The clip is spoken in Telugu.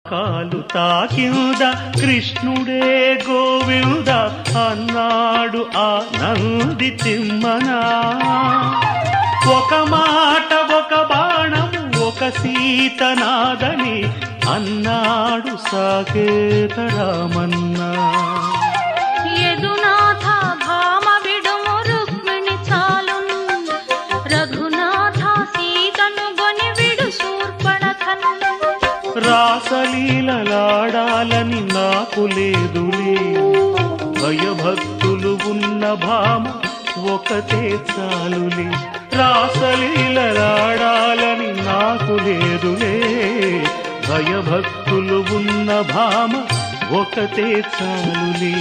కాలు తాకింద కృష్ణుడే గోవింద అన్నాడు ఆ నంది తిమ్మనా. ఒక మాట ఒక బాణం ఒక సీతనాదని అన్నాడు సాకేత రామన్న. యదునాథ భామ విడుము రుక్మిణి చాలును, రఘునాథ సీతను గొని విడు శూర్పణఖను. రాసలీలలాడాలని నాకు లేదులే, భయభక్తులు ఉన్న భామ ఒకతే చాలులే. రాసలీలలాడాలని నాకు లేదులే, భయభక్తులు ఉన్న భామ ఒకతే చాలులే.